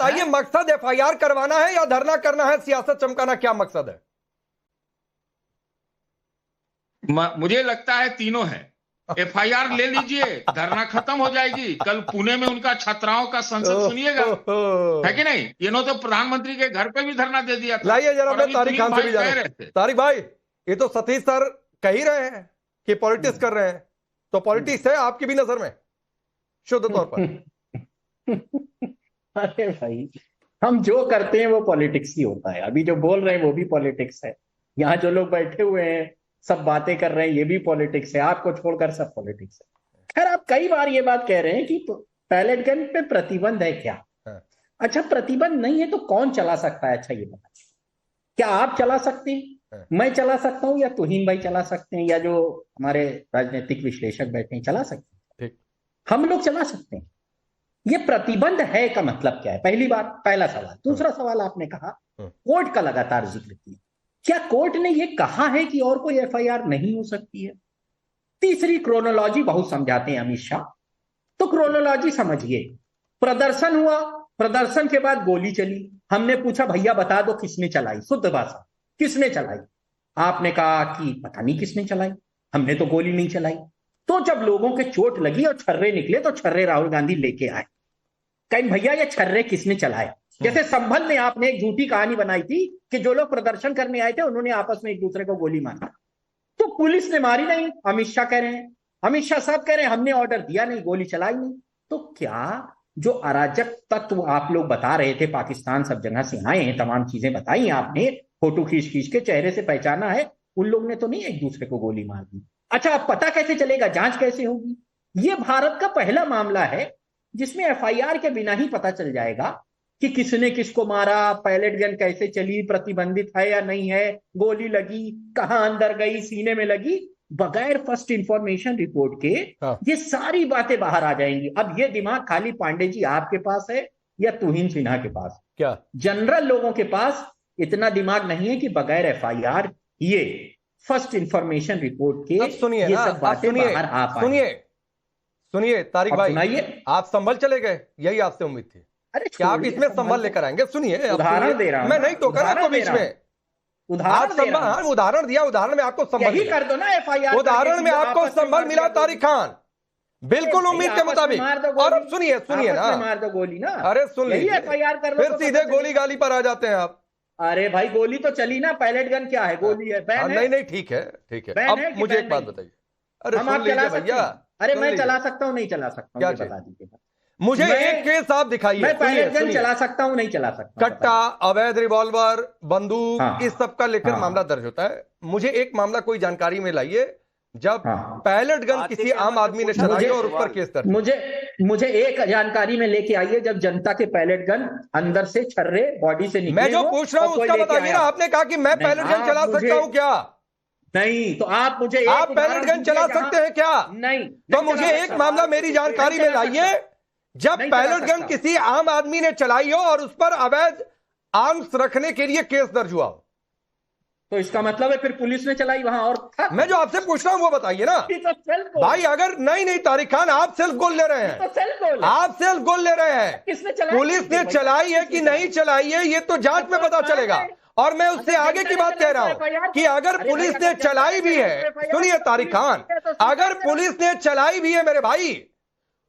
बताइए, मकसद एफआईआर करवाना है या धरना करना है, सियासत चमकाना, क्या मकसद है? मुझे लगता है तीनों है। एफआईआर ले लीजिए, धरना खत्म हो जाएगी। कल पुणे में उनका छात्राओं का संसद सुनिएगा, है कि नहीं? इन्होंने तो प्रधानमंत्री के घर पे भी धरना दे दिया था। लाइए जरा, मैं तारिक खान से भी कह रहे थे, तारिक भाई, ये तो सतीश सर कह ही रहे हैं कि पॉलिटिक्स कर रहे हैं, तो पॉलिटिक्स है आपकी भी नजर में शुद्ध तौर पर? अरे भाई, हम जो करते हैं वो पॉलिटिक्स ही होता है। अभी जो बोल रहे हैं वो भी पॉलिटिक्स है। यहाँ जो लोग बैठे हुए हैं, सब बातें कर रहे हैं, ये भी पॉलिटिक्स है। आपको छोड़कर सब पॉलिटिक्स है। खैर, आप कई बार ये बात कह रहे हैं कि पैलेट गन पे प्रतिबंध है क्या? अच्छा, प्रतिबंध नहीं है तो कौन चला सकता है? अच्छा ये बताइए, क्या आप चला सकते हैं, मैं चला सकता हूं, या तुहिन भाई चला सकते हैं, या जो हमारे राजनीतिक विश्लेषक बैठे हैं चला सकते हैं? हम लोग चला सकते हैं। ये प्रतिबंध है का मतलब क्या है? पहली बात, पहला सवाल। दूसरा सवाल, आपने कहा कोर्ट का लगातार जिक्र किया, क्या कोर्ट ने ये कहा है कि और कोई एफआईआर नहीं हो सकती है? तीसरी, क्रोनोलॉजी बहुत समझाते हैं अमित शाह, तो क्रोनोलॉजी समझिए। प्रदर्शन हुआ, प्रदर्शन के बाद गोली चली। हमने पूछा भैया बता दो किसने चलाई, शुद्ध भाषा किसने चलाई? आपने कहा कि पता नहीं किसने चलाई, हमने तो गोली नहीं चलाई। तो जब लोगों के चोट लगी और छर्रे निकले तो छर्रे राहुल गांधी लेके आए। कहीं भैया ये छर्रे किसने चलाए? जैसे संभल में आपने एक झूठी कहानी बनाई थी कि जो लोग प्रदर्शन करने आए थे उन्होंने आपस में एक दूसरे को गोली मारी, तो पुलिस ने मारी नहीं। अमित शाह कह रहे हैं, अमित शाह साहब कह रहे हैं हमने ऑर्डर दिया नहीं, गोली चलाई नहीं। तो क्या जो अराजक तत्व आप लोग बता रहे थे, पाकिस्तान सब जगह से आए हैं, तमाम चीजें बताई आपने, फोटो खींच खींच के चेहरे से पहचाना है, उन लोग ने तो नहीं एक दूसरे को गोली मार दी? अच्छा, अब पता कैसे चलेगा, जांच कैसे होगी? ये भारत का पहला मामला है जिसमें एफआईआर के बिना ही पता चल जाएगा कि किसने किसको मारा, पैलेट गन कैसे चली, प्रतिबंधित है या नहीं है, गोली लगी कहां अंदर गई, सीने में लगी, बगैर फर्स्ट इंफॉर्मेशन रिपोर्ट के ये सारी बातें बाहर आ जाएंगी। अब ये दिमाग खाली पांडे जी आपके पास है या तुहिन सिन्हा के पास? क्या जनरल लोगों के पास इतना दिमाग नहीं है कि बगैर एफआईआर ये फर्स्ट इंफॉर्मेशन रिपोर्ट के सुनिए ये सब बातें बाहर आ पाए? सुनिए तारिक भाई, आप संभल चले गए, यही आपसे उम्मीद थी। अरे क्या आप इसमें संभल लेकर आएंगे? सुनिए, उदाहरण दे रहा हूं, मैं नहीं टोका आपको बीच में। उदाहरण दिया, उदाहरण में आपको संभल कर दो ना एफआईआर, उदाहरण में आपको संभल मिला तारिक खान, बिल्कुल उम्मीद के मुताबिक। और अब सुनिए ना, मार दो गोली ना, अरे सुन लीजिए, एफआईआर कर लो, फिर सीधे गोली गाली पर आ जाते हैं आप। अरे भाई, गोली तो चली ना, पैलेट गन क्या है, गोली है, बैन है। नहीं ठीक है ठीक है। अब मुझे एक बात बताइए, अरे हम आप चला सकते हैं? अरे मैं चला सकता हूँ नहीं चला सकता, क्या बता दीजिए मुझे, एक केस आप दिखाइए। मैं पैलेट गन चला सकता हूँ नहीं चला सकता? कट्टा, अवैध रिवॉल्वर, बंदूक, इस सब का लेकर मामला दर्ज होता है। मुझे एक मामला कोई जानकारी में लाइए जब पैलेट गन किसी आम आदमी ने चलाई और उस पर केस दर्ज। मुझे एक जानकारी में लेके आइए जब जनता के पैलेट गन अंदर से छर्रे बॉडी से निकले। मैं जो पूछ रहा हूं उसका बताइए ना। आपने कहा कि मैं पैलेट गन चला सकता हूं क्या? नहीं, तो आप मुझे आप पैलेट गन चला सकते हैं क्या? नहीं, तो मुझे एक मामला मेरी जानकारी में लाइए जब पैलेट गन किसी आम आदमी ने चलाई हो और उस पर अवैध आर्म्स रखने के लिए केस दर्ज हुआ हो। तो इसका मतलब है फिर पुलिस ने चलाई वहां और था? मैं जो आपसे पूछ रहा हूं वो बताइए ना भाई। अगर नहीं तारिक खान, आप सेल्फ गोल ले रहे हैं, आप सेल्फ गोल ले रहे हैं। किसने चलाई? पुलिस ने चलाई है कि नहीं चलाई है ये तो जांच में पता चलेगा। और मैं उससे आगे की बात कह रहा हूं कि अगर पुलिस ने चलाई भी है, सुनिए तारिक खान, अगर पुलिस ने चलाई भी है मेरे भाई,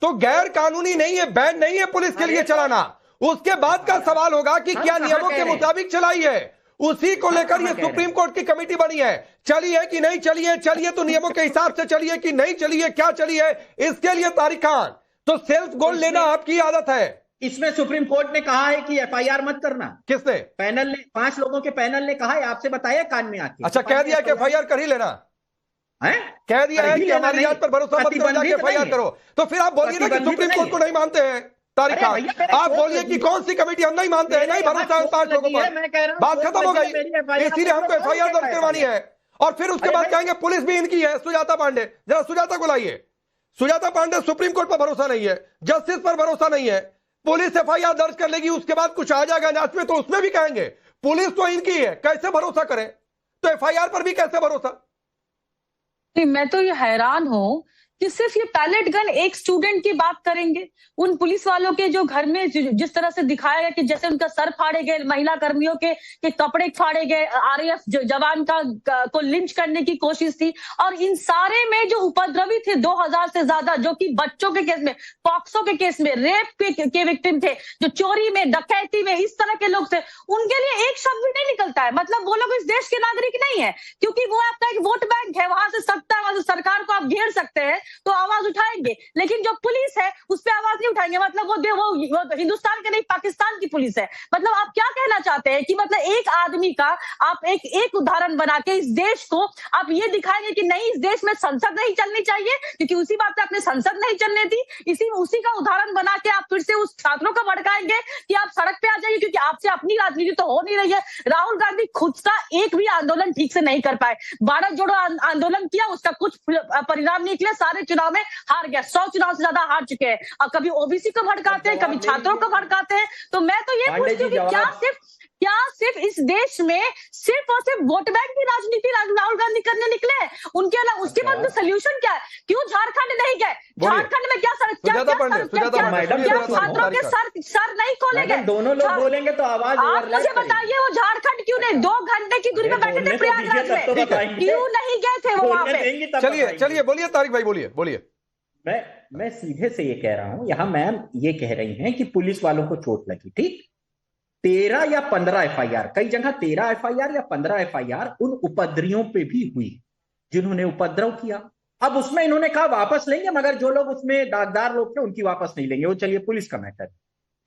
तो गैर कानूनी नहीं है, बैन नहीं है पुलिस के लिए चलाना। उसके बाद का सवाल होगा कि क्या नियमों के मुताबिक चलाई है। उसी को लेकर ये सुप्रीम कोर्ट की कमेटी बनी है। चली है कि नहीं चली है, चलिए तो नियमों के हिसाब से चलिए कि नहीं चली है, क्या चली है, इसके लिए तारिक खान तो सेल्फ गोल लेना आपकी आदत है। इसमें सुप्रीम कोर्ट ने कहा है कि एफआईआर मत करना। किसने? पैनल ने, 5 लोगों के पैनल ने कहा है, आपसे बताया कान में आके। अच्छा, कह दिया कि एफआईआर कर ही लेना है, कह दिया है कि हमारी जांच पर भरोसा मत करो, जाके एफआईआर करो। तो फिर आप बोलिए ना कि सुप्रीम कोर्ट को नहीं मानते हैं तारिक खान। आप बोलिए कि कौन सी कमेटी हम नहीं मानते हैं, नहीं भरोसा है 5 लोगों पर, बात खत्म हो गई। इसीलिए हमको एफआईआर दर्ज करवानी है। और फिर उसके बाद कहेंगे पुलिस भी इनकी है। सुजाता पांडे, जरा सुजाता को लाइए। सुजाता पांडे, सुप्रीम कोर्ट पर भरोसा नहीं है, जस्टिस पर भरोसा नहीं है, पुलिस एफआईआर दर्ज कर लेगी, उसके बाद कुछ आ जाएगा जांच में तो उसमें भी कहेंगे पुलिस तो इनकी है, कैसे भरोसा करें? तो एफआईआर पर भी कैसे भरोसा? मैं तो ये हैरान हूं कि सिर्फ ये पैलेट गन एक स्टूडेंट की बात करेंगे? उन पुलिस वालों के जो घर में जिस तरह से दिखाया गया कि जैसे उनका सर फाड़े गए, महिला कर्मियों के कपड़े फाड़े गए, आरएएफ जवान को लिंच करने की कोशिश थी, और इन सारे में जो उपद्रवी थे 2000 से ज्यादा, जो कि बच्चों के केस में, पॉक्सो के केस में, रेप के विक्टिम थे, जो चोरी में, डकैती में, इस तरह के लोग थे, उनके लिए एक शब्द भी नहीं निकलता है। मतलब वो लोग इस देश के नागरिक नहीं है, क्योंकि वो आपका एक वोट बैंक है, वहां से सत्ता, वहां से सरकार को आप घेर सकते हैं तो आवाज उठाएंगे, लेकिन जो पुलिस है उस पर आवाज नहीं उठाएंगे। मतलब वो हिंदुस्तान के नहीं, पाकिस्तान की पुलिस है। मतलब आप क्या कहना चाहते हैं कि मतलब एक आदमी का आप एक उदाहरण बना के इस देश को आप ये दिखाएंगे कि नहीं, इस देश में संसद नहीं चलनी चाहिए, क्योंकि उसी बात पे आपने संसद नहीं चलने दी, उसी का उदाहरण बना के आप फिर से उस छात्रों को भड़काएंगे कि आप सड़क पे आ जाइए, क्योंकि आपसे अपनी राजनीति तो हो नहीं रही है। राहुल गांधी खुद का एक भी आंदोलन ठीक से नहीं कर पाए। भारत जोड़ो आंदोलन किया, उसका कुछ परिणाम नहीं निकले, सारे चुनाव में हार गया, 100 चुनाव से ज्यादा हार चुके हैं। और कभी ओबीसी को भड़काते हैं, कभी छात्रों को भड़काते हैं। तो मैं तो ये पूछती हूँ कि क्या सिर्फ इस देश में सिर्फ और सिर्फ वोट बैंक की राजनीति राहुल गांधी करने निकले हैं? उनके अलावा उसके बाद में सोल्यूशन क्या है? क्यों झारखंड नहीं गए? झारखंड में क्या छात्रों के सर नहीं खोले गए? दोनों लोग बोलेंगे तो आवाज, आप मुझे बताइए वो झारखंड क्यों नहीं? 2 घंटे की दूरी पे बैठे थे प्रयागराज में, क्यों नहीं गए थे वो वहां पे? चलिए बोलिए तारिक भाई, बोलिए। मैं सीधे से ये कह रहा हूं, यहां मैम ये कह रही हैं कि पुलिस वालों को चोट लगी, ठीक, 13 या 15 एफआईआर, कई जगह 13 एफआईआर या 15 एफआईआर उन उपद्रवियों पे भी हुई जिन्होंने उपद्रव किया। अब उसमें इन्होंने कहा वापस लेंगे, मगर जो लोग उसमें दागदार लोग थे उनकी वापस नहीं लेंगे, वो चलिए पुलिस का मैटर।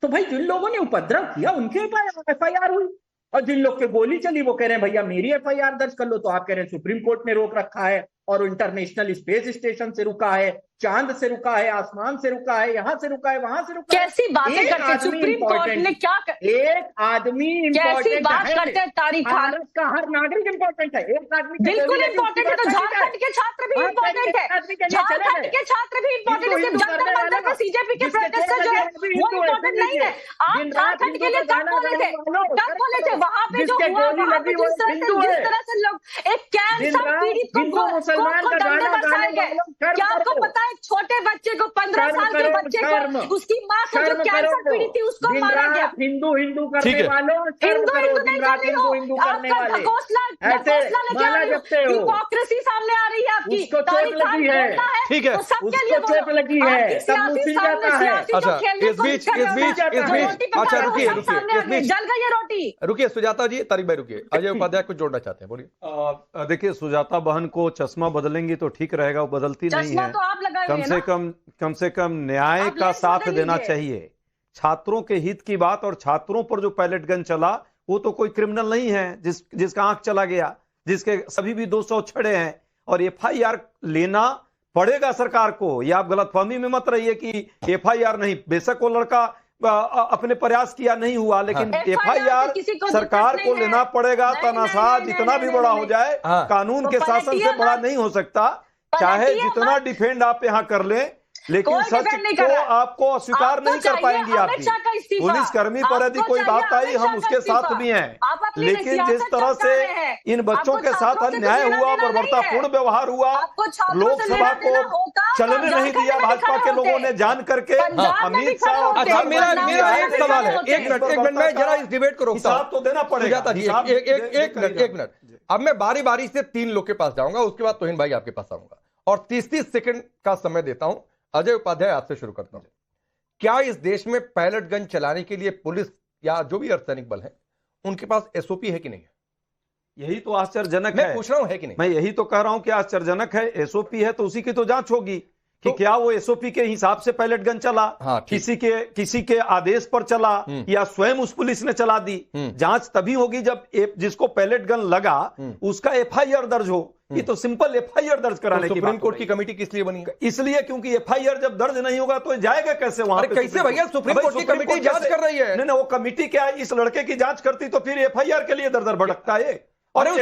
तो भाई जिन लोगों ने उपद्रव किया उनके एफआईआर हुई, और जिन लोग के गोली चली वो कह रहे हैं भैया मेरी एफआईआर दर्ज कर लो। तो आप कह रहे हैं सुप्रीम कोर्ट ने रोक रखा है, और इंटरनेशनल स्पेस स्टेशन से रुका है, चांद से रुका है, आसमान से रुका है, यहां से रुका है, वहां से रुका है। कैसी बातें करते हैं? सुप्रीम कोर्ट ने क्या एक आदमी कैसी बात करते हैं तारिक खान? भारत का हर नागरिक इंपॉर्टेंट है, एक आदमी बिल्कुल इंपॉर्टेंट है। तो झारखंड के छात्र भी इंपॉर्टेंट है, झारखंड के छात्र भी इंपॉर्टेंट है। जंतर मंतर पे सीजेपी के प्रोटेस्टर जो है वो इंपॉर्टेंट नहीं है। आप झारखंड के लिए कब बोले थे? वहां पे जो हुआ, वहां पे जिस तरह से लोग एक कैंसर पीड़ित को दंडे बरसाए गए, क्या आपको पता है? छोटे बच्चे को, 15 साल के बच्चे को, उसकी माँ को जो कैंसर पीड़ित थी उसको मारा गया। हिंदू करने वालों, हिपोक्रेसी सामने आ रही है आपकी। उसको चोट लगी है, ठीक है, उसको चोट लगी है, सब मुझे जाता है। अच्छा इस बीच अच्छा रुकिए, जल गई है रोटी। रुकिए सुजाता जी, तारिक भाई रुकिए, अजय उपाध्याय कुछ जोड़ना चाहते हैं, बोलिए। देखिए सुजाता बहन को चश्मा बदलेंगी तो ठीक रहेगा, वो बदलती नहीं है। तो आप लगाए कम से कम न्याय का साथ देना चाहिए। छात्रों के हित की बात, और छात्रों पर जो पैलेट गन चला वो तो कोई क्रिमिनल नहीं है जिसका आंख चला गया, जिसके सभी भी 200 छड़े हैं, और एफआईआर लेना पड़ेगा सरकार को। ये आप गलतफहमी में मत रहिए कि एफआईआर नहीं, बेशक वो लड़का अपने प्रयास किया नहीं हुआ, लेकिन एफआईआर सरकार को लेना पड़ेगा। तानाशाह जितना भी बड़ा हो जाए, कानून के शासन से बड़ा नहीं हो सकता, चाहे जितना डिफेंड आप यहां कर लें, लेकिन सच को आपको अस्वीकार नहीं कर पाएंगी। आपकी पुलिसकर्मी पर यदि कोई बात आई, हम उसके साथ भी हैं, लेकिन जिस तरह से इन बच्चों के साथ अन्याय हुआ, बर्बरतापूर्ण व्यवहार हुआ, लोकसभा को चलने नहीं दिया भाजपा के लोगों ने जान करके। अमित शाह, अच्छा मेरा एक सवाल है, एक मिनट मैं जरा इस डिबेट को रोकता हूं। तो देना पड़ेगा। एक मिनट, अब मैं बारी बारी से 3 लोग के पास जाऊंगा, उसके बाद तोहिन भाई आपके पास आऊंगा, और 30 सेकंड का समय देता हूं। अजय उपाध्याय आपसे शुरू करता हूं। क्या इस देश में पैलेट गन चलाने के लिए पुलिस या जो भी अर्धसैनिक बल है उनके पास एसओपी है कि नहीं है? यही तो आश्चर्यजनक है। मैं पूछ रहा हूं है कि नहीं? मैं यही तो कह रहा हूं कि आश्चर्यजनक है। एसओपी है तो उसी की तो जांच होगी कि क्या वो एसओपी के हिसाब से पैलेट गन चला, किसी के आदेश पर चला, या स्वयं उस पुलिस ने चला दी। जांच तभी होगी जब जिसको पैलेट गन लगा उसका एफआईआर दर्ज हो। ये तो सिंपल एफआईआर दर्ज कराने की सुप्रीम कोर्ट की कमेटी किस लिए बनी है? इसलिए क्योंकि एफआईआर जब दर्ज नहीं होगा तो जाएगा कैसे वहां पे? कैसे भैया सुप्रीम कोर्ट की कमेटी जांच कर रही है? नहीं, वो कमेटी क्या इस लड़के की जांच करती तो फिर एफआईआर के लिए दर दर भटकता है। और